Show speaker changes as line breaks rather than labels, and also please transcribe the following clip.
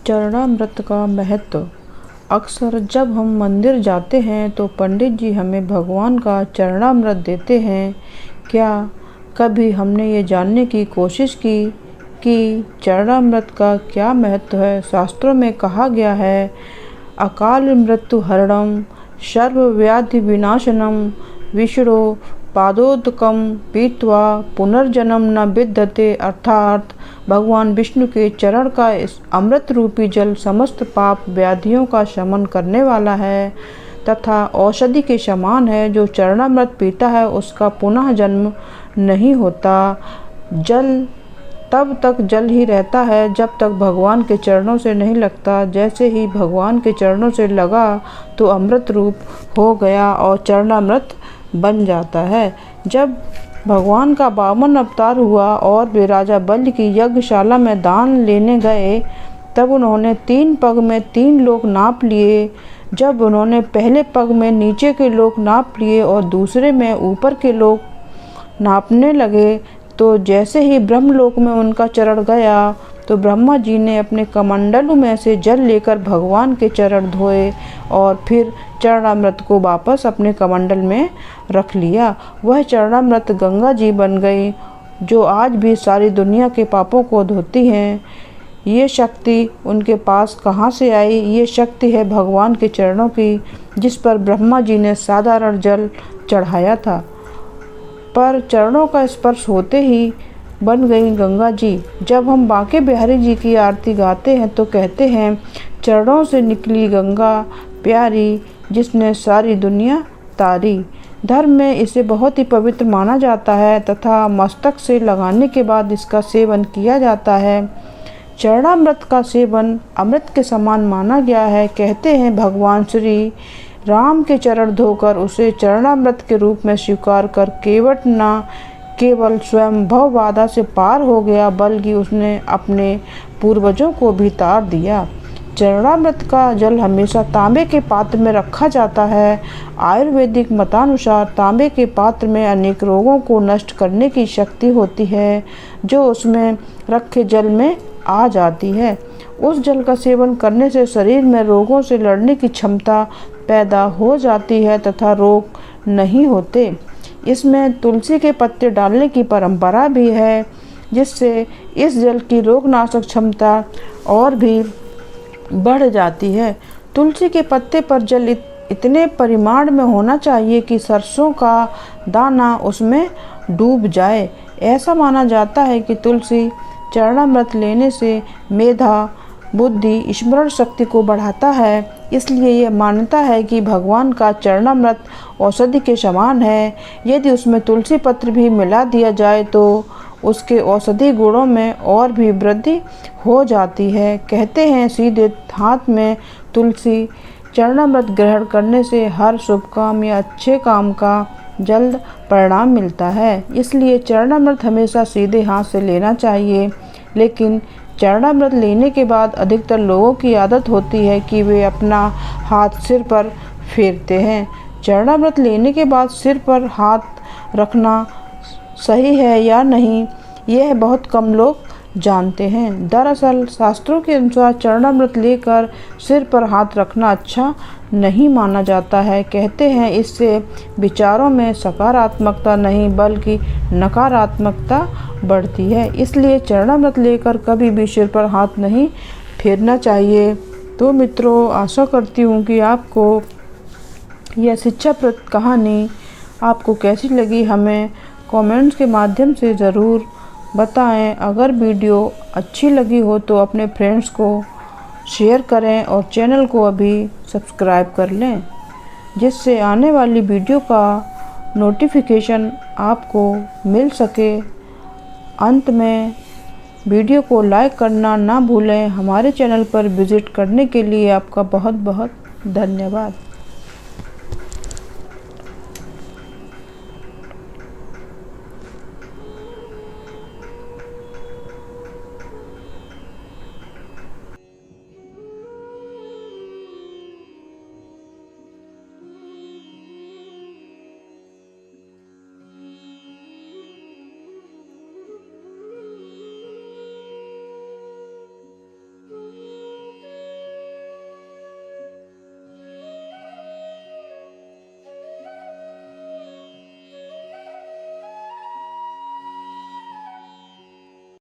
चरणामृत का महत्व। अक्सर जब हम मंदिर जाते हैं तो पंडित जी हमें भगवान का चरणामृत देते हैं। क्या कभी हमने ये जानने की कोशिश की कि चरणामृत का क्या महत्व है? शास्त्रों में कहा गया है, अकाल मृत्यु हरणम सर्व व्याधि विनाशनम विष्णु पादोदकम पीत्वा पुनर्जन्म न विद्यते। अर्थात भगवान विष्णु के चरण का इस अमृत रूपी जल समस्त पाप व्याधियों का शमन करने वाला है तथा औषधि के समान है। जो चरणामृत पीता है उसका पुनः जन्म नहीं होता। जल तब तक जल ही रहता है जब तक भगवान के चरणों से नहीं लगता। जैसे ही भगवान के चरणों से लगा तो अमृत रूप हो गया और चरणामृत बन जाता है। जब भगवान का 52 अवतार हुआ और वे राजा बलि की यज्ञशाला में दान लेने गए, तब उन्होंने 3 पग में 3 लोक नाप लिए। जब उन्होंने पहले पग में नीचे के लोक नाप लिए और दूसरे में ऊपर के लोक नापने लगे, तो जैसे ही ब्रह्मलोक में उनका चरण गया तो ब्रह्मा जी ने अपने कमंडलू में से जल लेकर भगवान के चरण धोए और फिर चरणामृत को वापस अपने कमंडल में रख लिया। वह चरणामृत गंगा जी बन गई जो आज भी सारी दुनिया के पापों को धोती हैं। ये शक्ति उनके पास कहाँ से आई? ये शक्ति है भगवान के चरणों की, जिस पर ब्रह्मा जी ने साधारण जल चढ़ाया था, पर चरणों का स्पर्श होते ही बन गई गंगा जी। जब हम बांके बिहारी जी की आरती गाते हैं तो कहते हैं, चरणों से निकली गंगा प्यारी जिसने सारी दुनिया तारी। धर्म में इसे बहुत ही पवित्र माना जाता है तथा मस्तक से लगाने के बाद इसका सेवन किया जाता है। चरणामृत का सेवन अमृत के समान माना गया है। कहते हैं भगवान श्री राम के चरण धोकर उसे चरणामृत के रूप में स्वीकार कर केवट न केवल स्वयं भव बाधा से पार हो गया, बल्कि उसने अपने पूर्वजों को भी तार दिया। चरणामृत का जल हमेशा तांबे के पात्र में रखा जाता है। आयुर्वेदिक मतानुसार तांबे के पात्र में अनेक रोगों को नष्ट करने की शक्ति होती है जो उसमें रखे जल में आ जाती है। उस जल का सेवन करने से शरीर में रोगों से लड़ने की क्षमता पैदा हो जाती है तथा रोग नहीं होते। इसमें तुलसी के पत्ते डालने की परंपरा भी है, जिससे इस जल की रोगनाशक क्षमता और भी बढ़ जाती है। तुलसी के पत्ते पर जल इतने परिमाण में होना चाहिए कि सरसों का दाना उसमें डूब जाए। ऐसा माना जाता है कि तुलसी चरणामृत लेने से मेधा, बुद्धि, स्मरण शक्ति को बढ़ाता है। इसलिए यह मान्यता है कि भगवान का चरणामृत औषधि के समान है। यदि उसमें तुलसी पत्र भी मिला दिया जाए तो उसके औषधि गुणों में और भी वृद्धि हो जाती है। कहते हैं सीधे हाथ में तुलसी चरणामृत ग्रहण करने से हर शुभ काम या अच्छे काम का जल्द परिणाम मिलता है। इसलिए चरणामृत हमेशा सीधे हाथ से लेना चाहिए। लेकिन चरणामृत लेने के बाद अधिकतर लोगों की आदत होती है कि वे अपना हाथ सिर पर फेरते हैं। चरणामृत लेने के बाद सिर पर हाथ रखना सही है या नहीं, यह बहुत कम लोग जानते हैं। दरअसल शास्त्रों के अनुसार चरणामृत लेकर सिर पर हाथ रखना अच्छा नहीं माना जाता है। कहते हैं इससे विचारों में सकारात्मकता नहीं बल्कि नकारात्मकता बढ़ती है। इसलिए चरणामृत लेकर कभी भी सिर पर हाथ नहीं फेरना चाहिए। तो मित्रों, आशा करती हूँ कि आपको यह शिक्षाप्रद कहानी आपको कैसी लगी, हमें कमेंट्स के माध्यम से ज़रूर बताएं। अगर वीडियो अच्छी लगी हो तो अपने फ्रेंड्स को शेयर करें और चैनल को अभी सब्सक्राइब कर लें, जिससे आने वाली वीडियो का नोटिफिकेशन आपको मिल सके। अंत में वीडियो को लाइक करना ना भूलें। हमारे चैनल पर विज़िट करने के लिए आपका बहुत बहुत धन्यवाद।